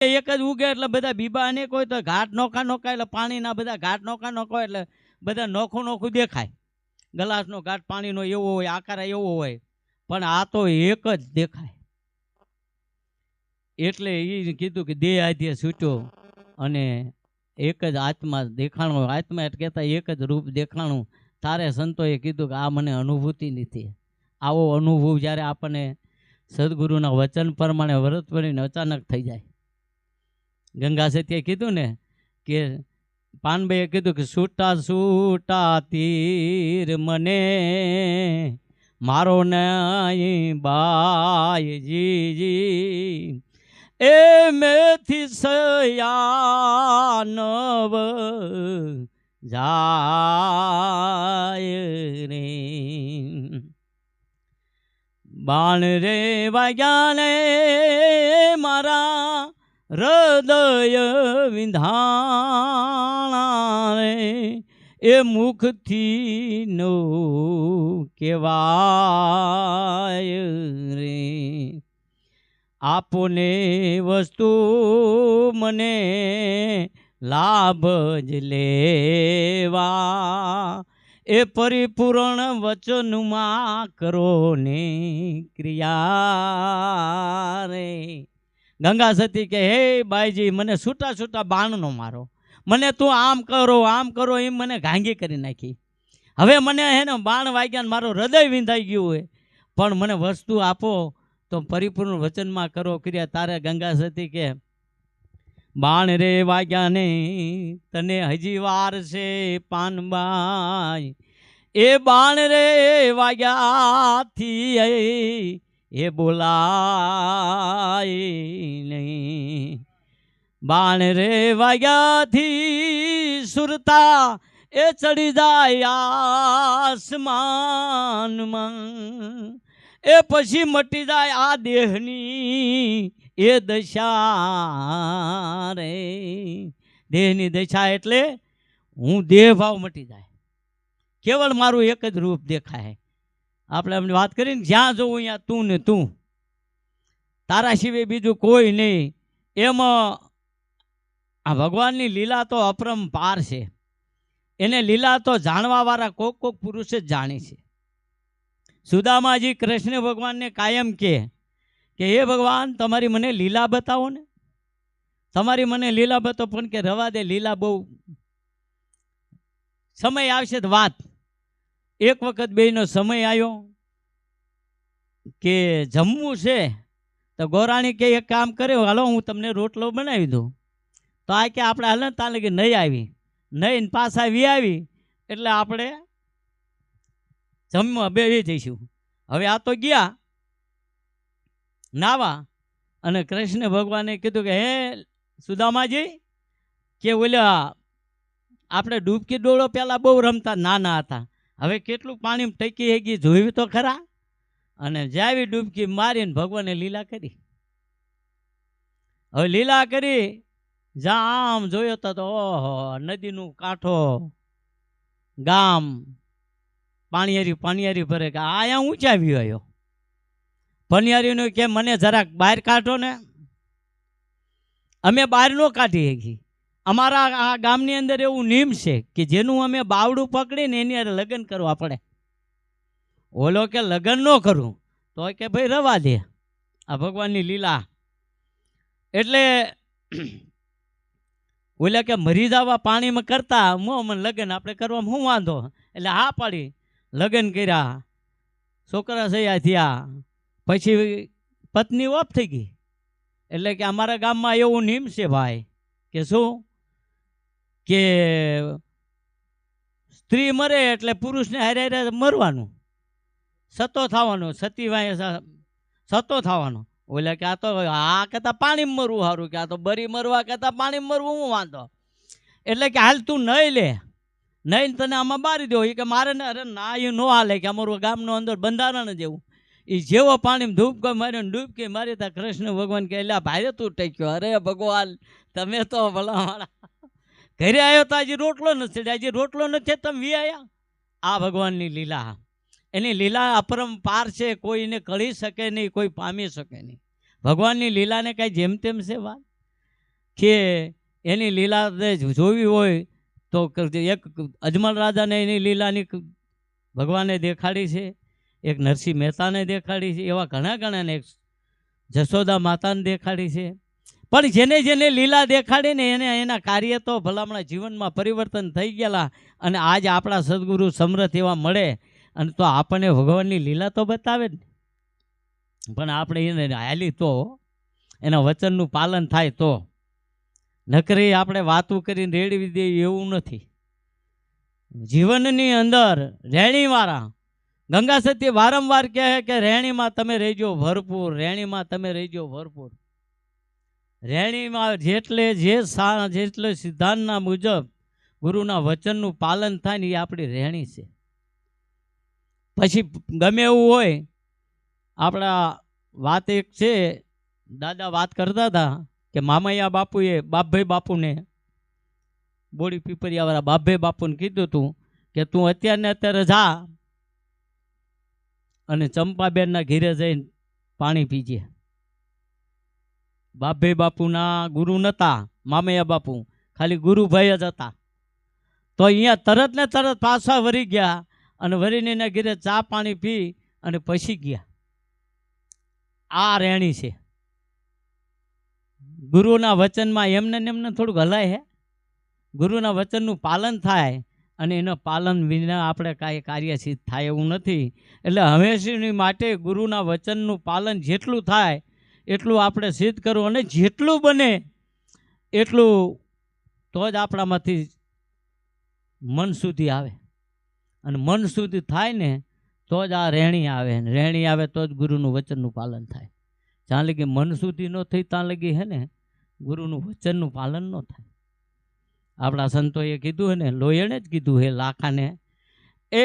એક જ ઉગે એટલે બધા બીબા અનેક હોય તો ઘાટ નોખા નોખા એટલે પાણીના બધા ઘાટ નોખા નોખા એટલે બધા નોખું નોખું દેખાય. ગ્લાસનો ઘાટ પાણીનો એવો હોય, આકાર એવો હોય, પણ આ તો એક જ દેખાય. એટલે એ કીધું કે દેહ આધ્ય છૂટ્યો અને એક જ આત્મા દેખાણો. આત્મા એટલે કહેતા એક જ રૂપ દેખાણું. તારે સંતોએ કીધું કે આ મને અનુભૂતિ નથી. આવો અનુભવ જ્યારે આપણને સદગુરુના વચન પ્રમાણે વ્રત કરીને અચાનક થઈ જાય. ગંગા સતીએ કીધું ને કે પાનભાઈએ કીધું કે છૂટા છૂટા તીર મને મારો નાય બાયજી એ મેથી સયાનવ જાય રે બાણ રે વાગ્યાને મારા હૃદય વિંધાણા રે એ મુખથી નો કહેવાય રે આપોને વસ્તુ મને લાભ જ લેવા એ પરિપૂર્ણ વચનમાં કરો ને ક્રિયા રે. ગંગા સતી કે હે બાઈજી મને છૂટા છૂટા બાણનો મારો, મને તું આમ કરો એમ મને ઘાંગી કરી નાખી. હવે મને હે ને બાણ વાગ્યા મારો હૃદય વિંધાઈ ગયું હોય, પણ મને વસ્તુ આપો તો પરિપૂર્ણ વચનમાં કરો ક્રિયા. તારે ગંગા સતી કે બાણ રે વાગ્યા ને તને હજી વાર છે પાનબાઈ એ બાણ રે વાગ્યાથી એ બોલાય નહીં. બાણ રે વાગ્યાથી સુરતા એ ચડી જાય આસમાનમાં એ પછી મટી જાય આ દેહની એ દશા રે. દેહની દશા એટલે હું દેહ ભાવ મટી જાય, કેવળ મારું એક જ રૂપ દેખાય. આપણે એમની વાત કરીને જ્યાં જોવું અહીંયા તું ને તું, તારા સિવાય બીજું કોઈ નહીં. એમાં આ ભગવાનની લીલા તો અપરંપાર છે. એને લીલા તો જાણવાવાળા કોક પુરુષ જ જાણે છે. સુદામાજી કૃષ્ણ ભગવાનને કાયમ કે હે ભગવાન તમારી મને લીલા બતાવો ને, તમારી મને લીલા બતાવો. પણ કે રવા દે, લીલા બહુ સમય આવશે તો વાત. એક વખત બેયનો સમય આવ્યો કે જમવું છે તો ગોરાણી કે એક કામ કરે, હાલો હું તમને રોટલો બનાવી દઉં. તો આ કે આપણે હાલ ત્યાં લગી નહીં આવી, નહીં પાછા આવી એટલે આપણે જમવા બેસી જઈશું. હવે આ તો ગયા નાવા અને કૃષ્ણ ભગવાને કીધું કે હે સુદામાજી કે ઓલા આપણે ડૂબકી ડોળો પહેલાં બહુ રમતા નાના હતા, હવે કેટલું પાણી ટકી હેગી જોયું તો ખરા. અને જાવી ડૂબકી મારીને ભગવાને લીલા કરી. હવે લીલા કરી જ્યાં આમ જોયો તો ઓહો નદીનું કાંઠો ગામ પાણીયારી ભરે કે આયા ઊંચા આવ્યો. પનિયારીનું કે મને જરાક બહાર કાઢો ને, અમે બહાર ન કાઢી શકી. અમારા આ ગામની અંદર એવું નિયમ છે કે જેનું અમે બાવડું પકડીને એની અરે લગ્ન કરવા પડે. ઓલો કે લગ્ન ન કરું તો કે ભાઈ રવા દે, આ ભગવાનની લીલા. એટલે ઓલા કે મરી જવા પાણીમાં કરતા મને લગ્ન આપણે કરવામાં શું વાંધો. એટલે હા પાડી, લગ્ન કર્યા, છોકરા સયા થયા. પછી પત્ની ઓફ થઈ ગઈ. એટલે કે અમારા ગામમાં એવું નિયમ છે ભાઈ કે શું કે સ્ત્રી મરે એટલે પુરુષને હારે હારે મરવાનું, સતો થવાનો, સતી સતો થવાનો. ઓલે કે આ તો આ કહેતા પાણીમાં મરવું સારું, કે આ તો બરી મરવા કહેતા પાણીમાં મરવું હું વાંધો. એટલે કે હાલ તું નહીં લે, નહીં તને આમાં બારી દો. એ કે મારે ને અરે ના એ ન હાલે કે અમારું ગામનો અંદર બંધારણ જેવું. એ જેવો પાણીમાં ધૂપકો માર્યો ને ડૂબકી મારી તા કૃષ્ણ ભગવાન કે એટલે ભાઈ તું ટેક્યો. અરે ભગવાન તમે તો ભલાવાળા, ઘરે આવ્યો તો હજી રોટલો નથી, હજી રોટલો નથી તમે વી આવ્યા. આ ભગવાનની લીલા, એની લીલા અપરંપાર છે, કોઈને કળી શકે નહીં, કોઈ પામી શકે નહીં. ભગવાનની લીલાને કાંઈ જેમ તેમ છે વાત. કે એની લીલા જોવી હોય તો એક અજમલ રાજાને એની લીલાની ભગવાને દેખાડી છે, એક નરસિંહ મહેતાને દેખાડી છે, એવા ઘણા ઘણાને, એક જશોદા માતાને દેખાડી છે. પણ જેને જેને લીલા દેખાડીને એને એના કાર્ય તો ભલામણા જીવનમાં પરિવર્તન થઈ ગયેલા. અને આજ આપણા સદગુરુ સમર્થ એવા મળે અને તો આપણને ભગવાનની લીલા તો બતાવે જ. પણ આપણે એને હાલી તો એના વચનનું પાલન થાય તો. નકરી આપણે વાતું કરીને રેડવી દઈએ એવું નથી. જીવનની અંદર રેણીવાળા ગંગા સતી વારંવાર કહે કે રેણીમાં તમે રહેજો ભરપૂર, રેણીમાં તમે રહેજો ભરપૂર. રેણીમાં જેટલે સિદ્ધાંતના મુજબ ગુરુના વચનનું પાલન થાય ને એ આપણી રેણી છે. પછી ગમે એવું હોય, આપણા વાત એક છે, દાદા વાત કરતા હતા કે મામૈયા બાપુએ બાપભાઈ બાપુને, બોડી પીપરિયાવાળા બાપભાઈ બાપુને કીધું હતું કે તું અત્યારે જા અને ચંપાબેનના ઘેરે જઈને પાણી પીજે. બાપભાઈ બાપુના ગુરુ નહોતા, મામૈયા બાપુ ખાલી ગુરુભાઈ જ હતા. તો અહીંયા તરત ને તરત પાછા વળી ગયા અને વરીને એના ઘેરે ચા પાણી પી અને પછી ગયા. આ રેણી છે. ગુરુના વચનમાં એમને થોડુંક હલાય હે. ગુરુના વચનનું પાલન થાય અને એના પાલન વિના આપણે કાંઈ કાર્ય સિદ્ધ થાય એવું નથી. એટલે હંમેશાની માટે ગુરુના વચનનું પાલન જેટલું થાય એટલું આપણે સિદ્ધ કરવું, અને જેટલું બને એટલું તો જ આપણામાંથી મન સુધી આવે. અને મન સુધી થાય ને તો જ આ રેણી આવે, રેણી આવે તો જ ગુરુનું વચનનું પાલન થાય. જ્યાં લગી મન સુધી ન થઈ ત્યાં લગી હે ને ગુરુનું વચનનું પાલન ન થાય. આપણા સંતોએ કીધું હે ને, લોયણે જ કીધું હે લાખાને, એ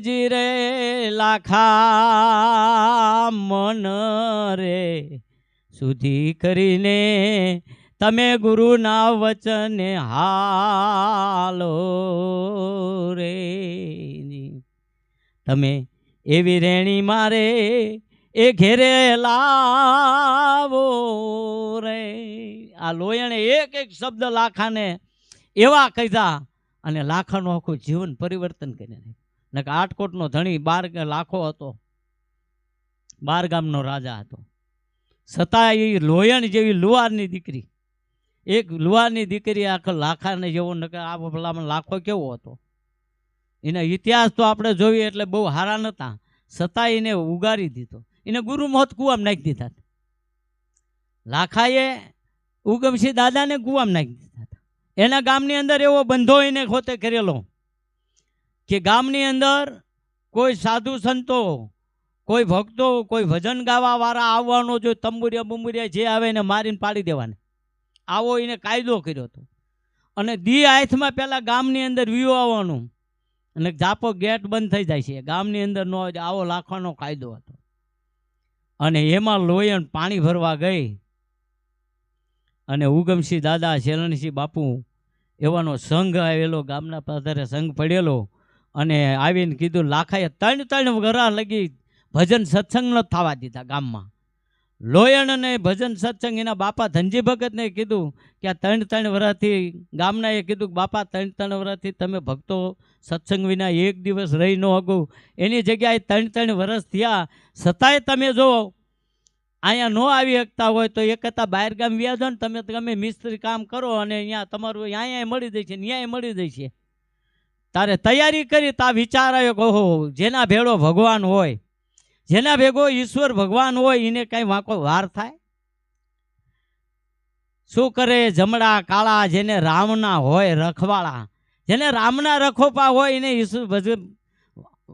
જી રે લાખા મન રે સુધી કરીને તમે ગુરુના વચને હાલો રે. તમે એવી રેણી મારે એ ઘેરે લાવો રે. આ લોયણે એક એક શબ્દ લાખાને એવા કીધા અને લાખાનું આખું જીવન પરિવર્તન કરી નાખ્યું. ને આટકોટનો ધણી 12 લાખો હતો, 12 ગામનો રાજા હતો. છતાં એ લોયણ જેવી લુહારની દીકરી, એક લુહારની દીકરી આખો લાખાને જેવો, નકર આ ભલામાં લાખો કેવો હતો. એના ઇતિહાસ તો આપણે જોઈએ એટલે બહુ હારા નહોતા, છતાં એને ઉગારી દીધો. એને ગુરુ મહોત કુવામાં નાખી દીધા. લાખાએ ઉગમસિંહ દાદાને કુવામાં નાખી દીધા. એના ગામની અંદર એવો બંધો એને ખોતે કરેલો કે ગામની અંદર કોઈ સાધુ સંતો, કોઈ ભક્તો, કોઈ ભજન ગાવા વાળા આવવાનો, જો તંબુરિયા બુંબુરિયા જે આવે એને મારીને પાડી દેવાને, આવો એને કાયદો કર્યો હતો. અને દી હાથમાં પહેલાં ગામની અંદર વ્યૂ આવવાનું અને જાપો ગેટ બંધ થઈ જાય છે, ગામની અંદર ન આવે, આવો લાખવાનો કાયદો હતો. અને એમાં લોયણ પાણી ભરવા ગઈ અને ઉગમસિંહ દાદા, શેલણસિંહ બાપુ એવાનો સંઘ આવેલો, ગામના પધારે સંઘ પડેલો. અને આવીને કીધું, લાખાએ 3 વરસ લગી ભજન સત્સંગ ન થવા દીધા ગામમાં. લોયણ અને ભજન સત્સંગ એના બાપા ધનજી ભગતને કીધું કે આ 3 વર્ષથી ગામનાએ કીધું કે બાપા 3 વર્ષથી તમે ભક્તો સત્સંગ વિના એક દિવસ રહી ન હગો. એની જગ્યાએ 3 વર્ષ થયા, છતાંય તમે જો અહીંયા ન આવી શકતા હોય તો એક કરતાં બહાર ગામ વ્યા જાઓ ને, તમે ગમે મિસ્ત્રી કામ કરો અને અહીંયા તમારું અહીંયા મળી જાય છે, ન્યાય મળી જાય છે. તારે તૈયારી કરી તા વિચાર આવ્યો કે ઓહો, જેના ભેળો ભગવાન હોય, જેના ભેગો ઈશ્વર ભગવાન હોય, એને કાંઈ વાંકો વાર થાય? શું કરે જમણા કાળા, જેને રામના હોય રખવાળા, જેને રામના રખોપા હોય એને ઈશ્વર ભજન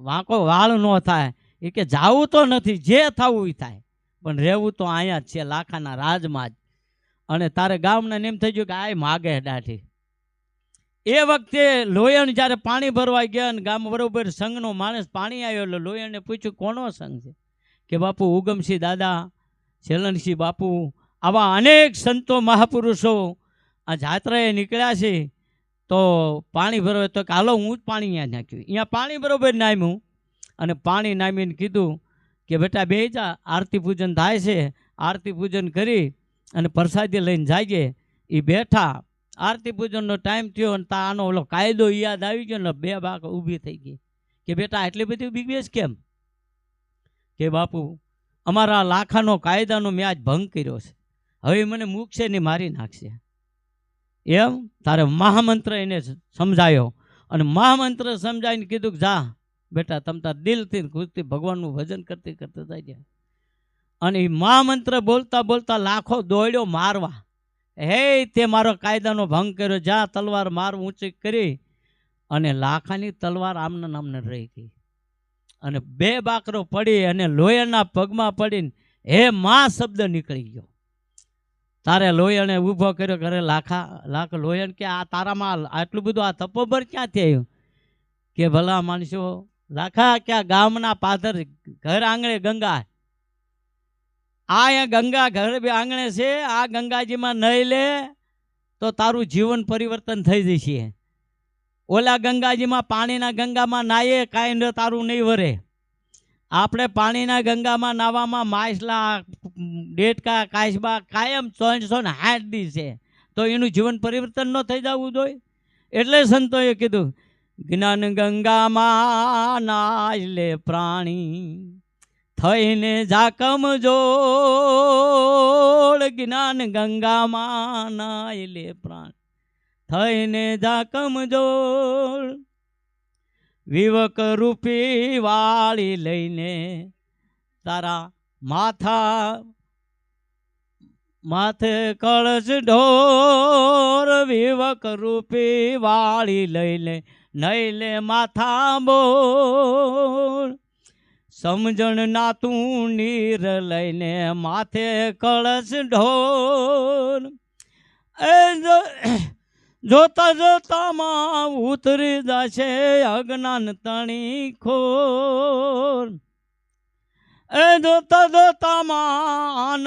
વાંકો વાળ ન થાય. એ કે જાવું તો નથી, જે થવું એ થાય, પણ રહેવું તો અહીંયા જ છે, લાખાના રાજમાં જ. અને તારે ગામના એમ થઈ ગયું કે આ માગે દાઢી. એ વખતે લોયણ જ્યારે પાણી ભરવા ગયા ને ગામ બરોબર સંઘનો માણસ પાણી આવ્યો, એટલે લોયણને પૂછ્યું કોનો સંઘ છે? કે બાપુ ઉગમસિંહ દાદા, શેલણસિંહ બાપુ, આવા અનેક સંતો મહાપુરુષો આ જાત્રાએ નીકળ્યા છે, તો પાણી ભરવા. તો કે હાલો હું જ પાણી અહીંયા નાખ્યું. અહીંયા પાણી બરોબર નામ્યું અને પાણી નામીને કીધું કે બેટા બે જા, આરતી પૂજન થાય છે, આરતી પૂજન કરી અને પ્રસાદી લઈને જાજે. એ બેઠા, આરતી પૂજનનો ટાઈમ થયો અને આનો ઓલો કાયદો યાદ આવી ગયો ને 2 બાક ઊભી થઈ ગઈ કે બેટા આટલી બધી બીગવેશ કેમ? કે બાપુ અમારા લાખાનો કાયદાનો મેં આજ ભંગ કર્યો છે, હવે મને મૂકશે ને મારી નાખશે. એમ તારે મહામંત્ર એને સમજાયો અને મહામંત્ર સમજાવીને કીધું કે જા બેટા તમ તાર દિલથી ખુશથી ભગવાનનું ભજન કરતી કરતા જાય. અને એ મહામંત્ર બોલતા બોલતા લાખો દોડ્યો મારવા. હે તે મારો કાયદાનો ભંગ કર્યો, જા તલવાર માર ઊંચી કરી. અને લાખાની તલવાર આમને નામને રહી ગઈ અને 2 બાકરો પડી અને લોહીના પગમાં પડીને હે માં શબ્દ નીકળી ગયો. તારે લોહીને ઊભો કર્યો, ઘરે લાખ લોહીને કે આ તારામાં આટલું બધું આ તપોબળ ક્યાંથી આવ્યું? કે ભલા માણસો લાખા કે આ ગામના પાદર ઘર આંગણે ગંગા, આ ગંગા ઘર આંગણે છે, આ ગંગાજીમાં નહીં લે તો તારું જીવન પરિવર્તન થઈ જશે. ઓલા ગંગાજીમાં પાણીના ગંગામાં નાહીએ કાંઈ તારું નહીં વરે. આપણે પાણીના ગંગામાં નાવામાં માછલા ડેટકા કાચબા કાયમ 360 દી છે, તો એનું જીવન પરિવર્તન ન થઈ જવું જોઈએ. એટલે સંતોએ કીધું જ્ઞાન ગંગામાં નાય લે પ્રાણી, થઈને જાકમ જોડ. જ્ઞાન ગંગામાં નાય લે પ્રાણી, થઈને જાકમ જોડ. વિવક રૂપી વાળી લઈને તારા માથે કળશ ઢોર. વિવક રૂપી વાળી લઈને નહીં લે માથા બોલ. સમજણ ના તું નીર લઈને માથે કળશ ઢોર. એ જોતા જોતામાં ઉતરી જશે અજ્ઞાન તણી ખોર. એ જોતા જોતામાં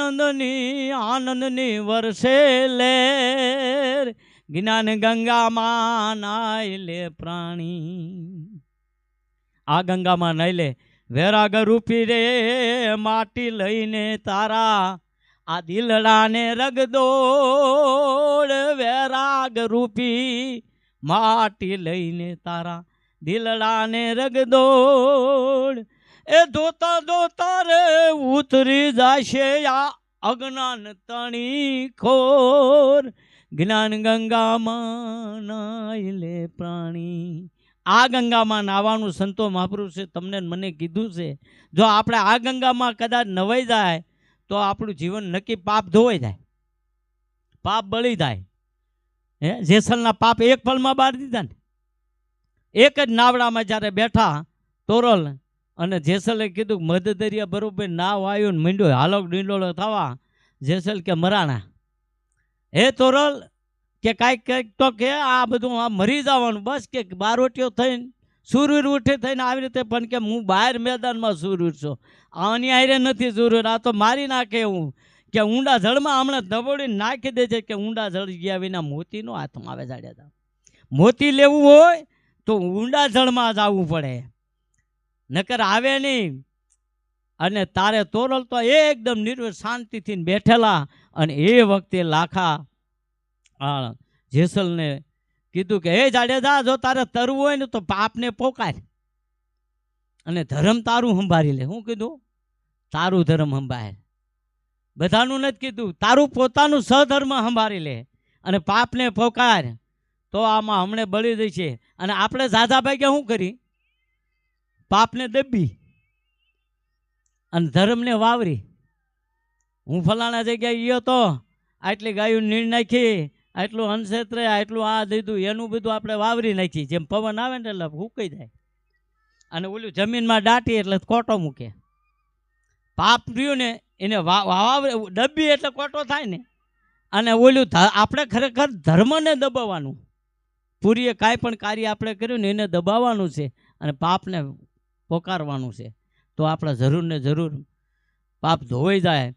આનંદની વર્ષે લેર. જ્ઞાન ગંગામાં નાય લે પ્રાણી, આ ગંગામાં નાય લે. વૈરાગ રૂપી રે માટી લઈને તારા આ દિલડાને રગદોડ. વૈરાગ રૂપી માટી લઈને તારા દિલડાને રગદોડ. એ ધોતા ધોતા રે ઉતરી જશે આ અજ્ઞાન તણી ખોર. જ્ઞાન ગંગામાં નાય લે પ્રાણી. આ ગંગામાં નાવાનું સંતો મહાપુરુષે તમને મને કીધું છે. જો આપણે આ ગંગામાં કદાચ નવાઈ જાય તો આપણું જીવન નક્કી પાપ ધોવાઈ જાય, પાપ બળી જાય. જેસલના પાપ એક પલમાં બાળી દીધા ને. એક જ નાવડામાં જ્યારે બેઠા તોરલ અને જેસલે કીધું મધદરિયા બરોબર નાવ આવ્યો ને મીંડો હાલોક ડીંડોળો થવા. જેસલ કે મરાણા. હે તોરલ કે કાંઈક તો કે આ બધું આ મરી જવાનું બસ. કે બારોટીઓ થઈને સૂરવીર ઉઠે થઈને આવી રીતે, પણ કે હું બહાર મેદાનમાં સૂરવીર છું, આની આરે નથી સૂરવીર. આ તો મારી નાખે હું. કે ઊંડા જળમાં હમણાં દબોડીને નાખી દે છે. કે ઊંડા જળ ગયા વિના મોતીનો હાથમાં આવે. જાડ્યા મોતી લેવું હોય તો ઊંડા જળમાં જવું પડે, નકર આવે નહીં. અને તારે તોરલ તો એકદમ નિર્ભય શાંતિથી બેઠેલા. અને એ વખતે લાખા જેસલને કીધું કે હે જાડેજા, જો તારે તરવું હોય ને તો પાપને પોકાર અને ધર્મ તારું સંભાળી લે. શું કીધું? તારું ધર્મ સંભાળ. બધાનું નથી કીધું, તારું પોતાનું સધર્મ સંભાળી લે અને પાપને પોકાર. તો આમાં હમણે બળી જશે. અને આપણે ઝાઝા ભાગ્યા શું કરી? પાપને દબી અને ધર્મને વાવરી. હું ફલાણા જગ્યાએ ગયો તો આટલી ગાયું નીણ નાખી, આટલું અનક્ષેત્ર, આટલું આ દીધું, એનું બધું આપણે વાવરી નાખી. જેમ પવન આવે ને એટલે હુકાઈ જાય. અને ઓલું જમીનમાં દાટી એટલે કોટો મૂકે. પાપ રહ્યું ને એને દબી એટલે કોટો થાય ને. અને ઓલું આપણે ખરેખર ધર્મને દબાવવાનું. પૂરીએ કાંઈ પણ કાર્ય આપણે કર્યું ને એને દબાવવાનું છે અને પાપને પોકારવાનું છે. તો આપણે જરૂર ને જરૂર પાપ ધોવાઈ જાય.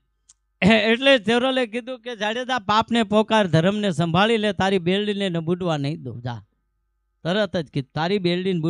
એટલે તેરોલે કીધું કે જાડેજા, પાપને પોકાર, ધર્મને સંભાળી લે, તારી બેલડીને બુડવા નહીં દો. જા તરત જ કીધું, તારી બેલડીને